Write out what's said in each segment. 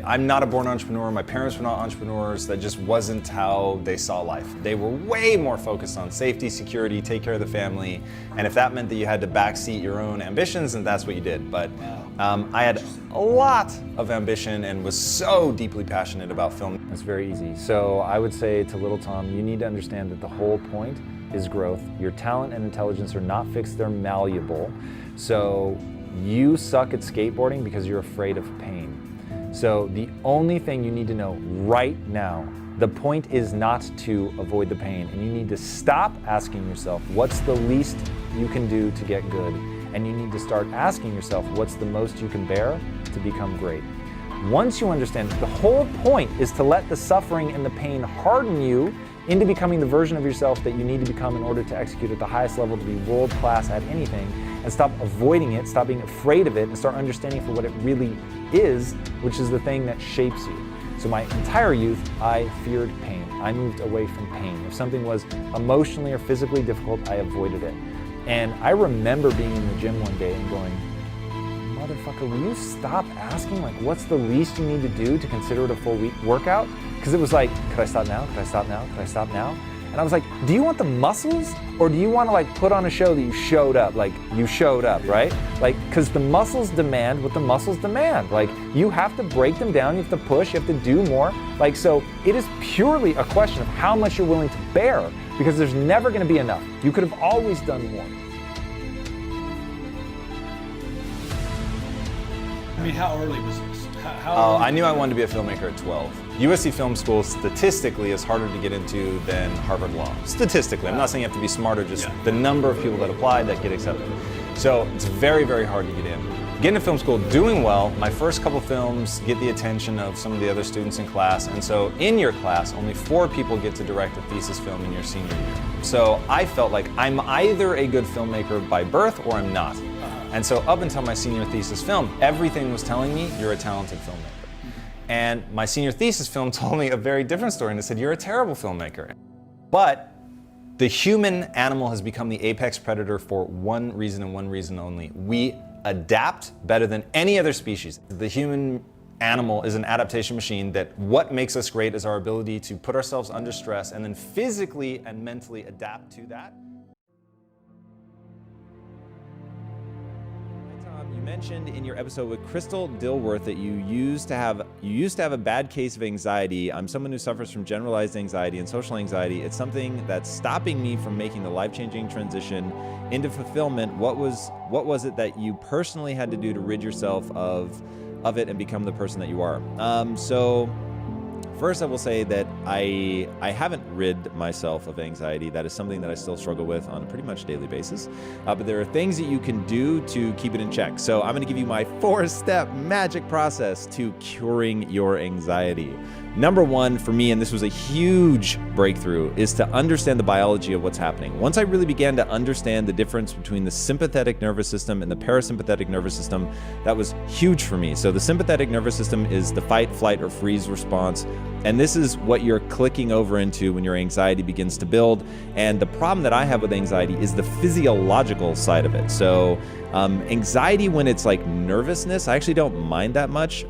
I'm not a born entrepreneur. My parents were not entrepreneurs. That just wasn't how they saw life. They were way more focused on safety, security, take care of the family. And if that meant that you had to backseat your own ambitions, then that's what you did. But I had a lot of ambition and was so deeply passionate about film. It's very easy. So I would say to little Tom, you need to understand that the whole point is growth. Your talent and intelligence are not fixed, they're malleable. So you suck at skateboarding because you're afraid of pain. So the only thing you need to know right now, the point is not to avoid the pain, and you need to stop asking yourself, what's the least you can do to get good? And you need to start asking yourself, what's the most you can bear to become great? Once you understand that the whole point is to let the suffering and the pain harden you into becoming the version of yourself that you need to become in order to execute at the highest level, to be world class at anything, and stop avoiding it, stop being afraid of it, and start understanding it for what it really is, which is the thing that shapes you. So my entire youth, I feared pain. I moved away from pain. If something was emotionally or physically difficult, I avoided it. And I remember being in the gym one day and going, motherfucker, will you stop asking, like, what's the least you need to do to consider it a full week workout? Because it was like, could I stop now? Could I stop now? Could I stop now? And I was like, do you want the muscles, or do you want to like put on a show that you showed up, like you showed up, right? Like, because the muscles demand what the muscles demand. Like, you have to break them down, you have to push, you have to do more. Like, so it is purely a question of how much you're willing to bear, because there's never going to be enough. You could have always done more. I mean, how early was this? I knew I wanted to be a filmmaker at 12. USC Film School statistically is harder to get into than Harvard Law. Statistically, I'm not saying you have to be smarter, just the number of people that apply that get accepted. So it's very, very hard to get in. Getting to film school, doing well, my first couple films get the attention of some of the other students in class, and so in your class, only 4 people get to direct a thesis film in your senior year. So I felt like I'm either a good filmmaker by birth or I'm not. And so up until my senior thesis film, everything was telling me, you're a talented filmmaker. And my senior thesis film told me a very different story, and it said, you're a terrible filmmaker. But the human animal has become the apex predator for one reason and one reason only. We adapt better than any other species. The human animal is an adaptation machine that what makes us great is our ability to put ourselves under stress and then physically and mentally adapt to that. You mentioned in your episode with Crystal Dilworth that you used to have a bad case of anxiety. I'm someone who suffers from generalized anxiety and social anxiety. It's something that's stopping me from making the life-changing transition into fulfillment. What was it that you personally had to do to rid yourself of it and become the person that you are? So first, I will say that I haven't rid myself of anxiety. That is something that I still struggle with on a pretty much daily basis. But there are things that you can do to keep it in check. So I'm going to give you my 4-step magic process to curing your anxiety. Number 1 for me, and this was a huge breakthrough, is to understand the biology of what's happening. Once I really began to understand the difference between the sympathetic nervous system and the parasympathetic nervous system, that was huge for me. So the sympathetic nervous system is the fight, flight, or freeze response. And this is what you're clicking over into when your anxiety begins to build. And the problem that I have with anxiety is the physiological side of it. So anxiety, when it's like nervousness, I actually don't mind that much.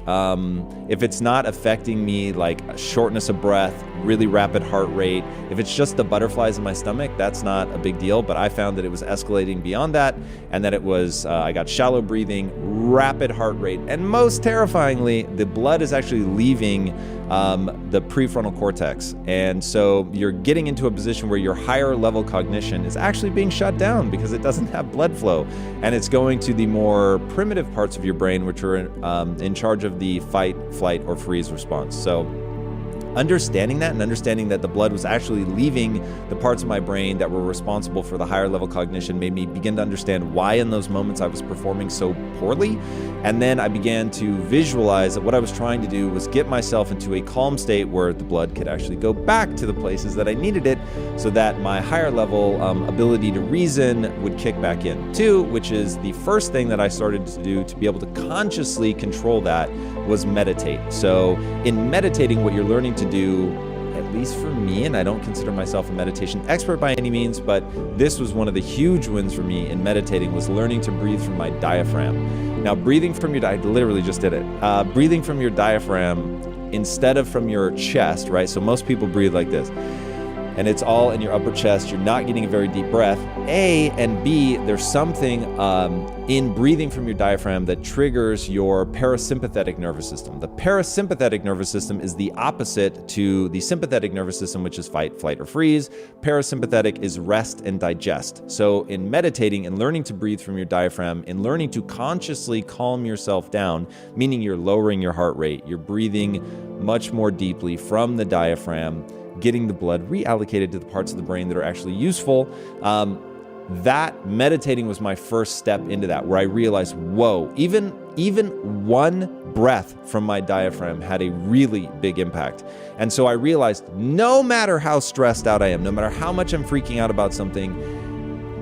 If it's not affecting me like a shortness of breath, really rapid heart rate, if it's just the butterflies in my stomach, that's not a big deal. But I found that it was escalating beyond that, and that it was, I got shallow breathing, rapid heart rate, and most terrifyingly, the blood is actually leaving the prefrontal cortex. And so you're getting into a position where your higher level cognition is actually being shut down because it doesn't have blood flow. And it's going to the more primitive parts of your brain, which are in charge of the fight, flight, or freeze response. So understanding that and understanding that the blood was actually leaving the parts of my brain that were responsible for the higher level cognition made me begin to understand why in those moments I was performing so poorly. And then I began to visualize that what I was trying to do was get myself into a calm state where the blood could actually go back to the places that I needed it, so that my higher level ability to reason would kick back in too, which is the first thing that I started to do to be able to consciously control that was meditate. So in meditating, what you're learning to do at least for me, and I don't consider myself a meditation expert by any means, but this was one of the huge wins for me in meditating, was learning to breathe from my diaphragm. Now, breathing from your, I literally just did it. Breathing from your diaphragm instead of from your chest, right? So most people breathe like this, and it's all in your upper chest. You're not getting a very deep breath. A, and B, there's something in breathing from your diaphragm that triggers your parasympathetic nervous system. The parasympathetic nervous system is the opposite to the sympathetic nervous system, which is fight, flight, or freeze. Parasympathetic is rest and digest. So in meditating and learning to breathe from your diaphragm, in learning to consciously calm yourself down, meaning you're lowering your heart rate, you're breathing much more deeply from the diaphragm, getting the blood reallocated to the parts of the brain that are actually useful. That meditating was my first step into that, where I realized, whoa, even one breath from my diaphragm had a really big impact. And so I realized, no matter how stressed out I am, no matter how much I'm freaking out about something,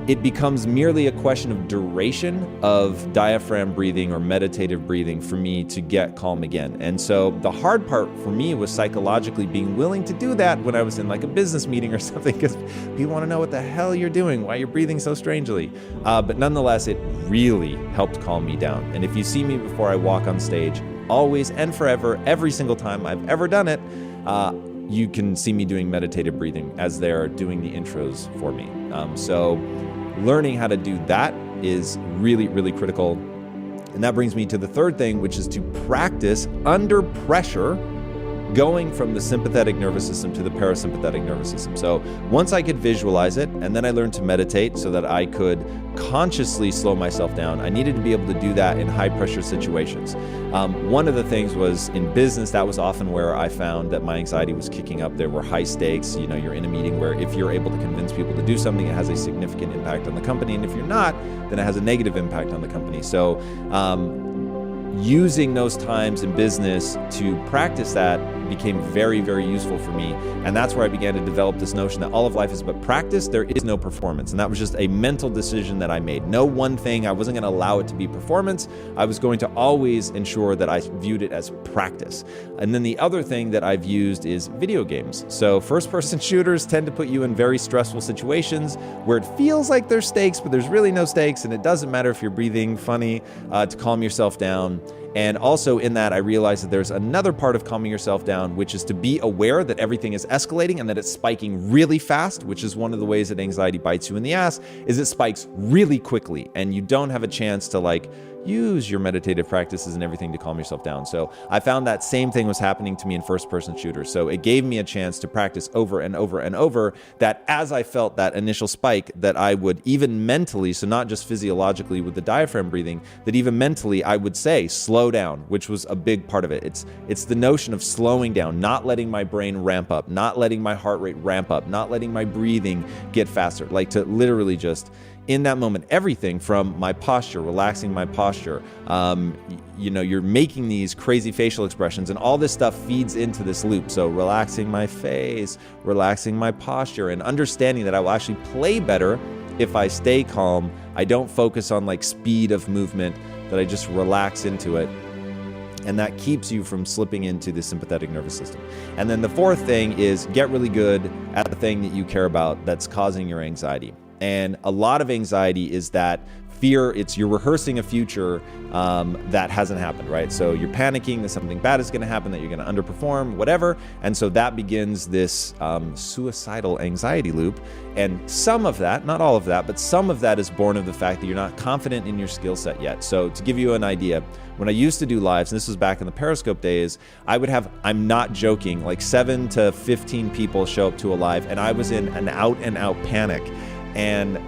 it becomes merely a question of duration of diaphragm breathing or meditative breathing for me to get calm again. And so the hard part for me was psychologically being willing to do that when I was in like a business meeting or something, because people want to know what the hell you're doing, why you're breathing so strangely. But nonetheless, it really helped calm me down. And if you see me before I walk on stage, always and forever, every single time I've ever done it, you can see me doing meditative breathing as they're doing the intros for me. So learning how to do that is really, really critical. And that brings me to the third thing, which is to practice under pressure, going from the sympathetic nervous system to the parasympathetic nervous system. So once I could visualize it, and then I learned to meditate so that I could consciously slow myself down, I needed to be able to do that in high pressure situations. One of the things was in business, that was often where I found that my anxiety was kicking up. There were high stakes. You know, you're in a meeting where if you're able to convince people to do something, it has a significant impact on the company. And if you're not, then it has a negative impact on the company. So using those times in business to practice that became very, very useful for me. And that's where I began to develop this notion that all of life is but practice. There is no performance. And that was just a mental decision that I made. No one thing, I wasn't going to allow it to be performance. I was going to always ensure that I viewed it as practice. And then the other thing that I've used is video games. So first-person shooters tend to put you in very stressful situations where it feels like there's stakes, but there's really no stakes. And it doesn't matter if you're breathing funny to calm yourself down. And also in that, I realized that there's another part of calming yourself down, which is to be aware that everything is escalating and that it's spiking really fast, which is one of the ways that anxiety bites you in the ass, is it spikes really quickly and you don't have a chance to like use your meditative practices and everything to calm yourself down. So I found that same thing was happening to me in first-person shooters. So it gave me a chance to practice over and over and over, that as I felt that initial spike, that I would even mentally, so not just physiologically with the diaphragm breathing, that even mentally I would say, slow down, which was a big part of it. It's the notion of slowing down, not letting my brain ramp up, not letting my heart rate ramp up, not letting my breathing get faster, like to literally just, in that moment, everything from my posture, relaxing my posture, you're making these crazy facial expressions and all this stuff feeds into this loop. So relaxing my face, relaxing my posture, and understanding that I will actually play better if I stay calm. I don't focus on like speed of movement, that I just relax into it. And that keeps you from slipping into the sympathetic nervous system. And then the fourth thing is get really good at the thing that you care about that's causing your anxiety. And a lot of anxiety is that fear, you're rehearsing a future that hasn't happened, right? So you're panicking that something bad is going to happen, that you're going to underperform, whatever. And so that begins this suicidal anxiety loop. And some of that, not all of that, but some of that is born of the fact that you're not confident in your skill set yet. So to give you an idea, when I used to do lives, and this was back in the Periscope days, I would have, I'm not joking, like 7 to 15 people show up to a live, and I was in an out and out panic. And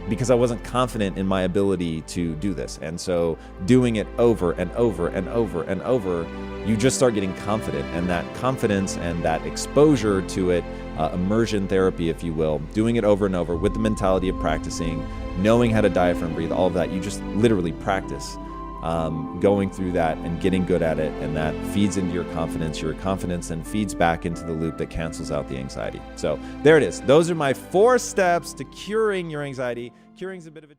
because I wasn't confident in my ability to do this. And so doing it over and over and over and over, you just start getting confident. And that confidence and that exposure to it, immersion therapy, if you will, doing it over and over with the mentality of practicing, knowing how to diaphragm breathe, all of that, you just literally practice going through that and getting good at it. And that feeds into your confidence then feeds back into the loop that cancels out the anxiety. So there it is. Those are my 4 steps to curing your anxiety. Curing's a bit of a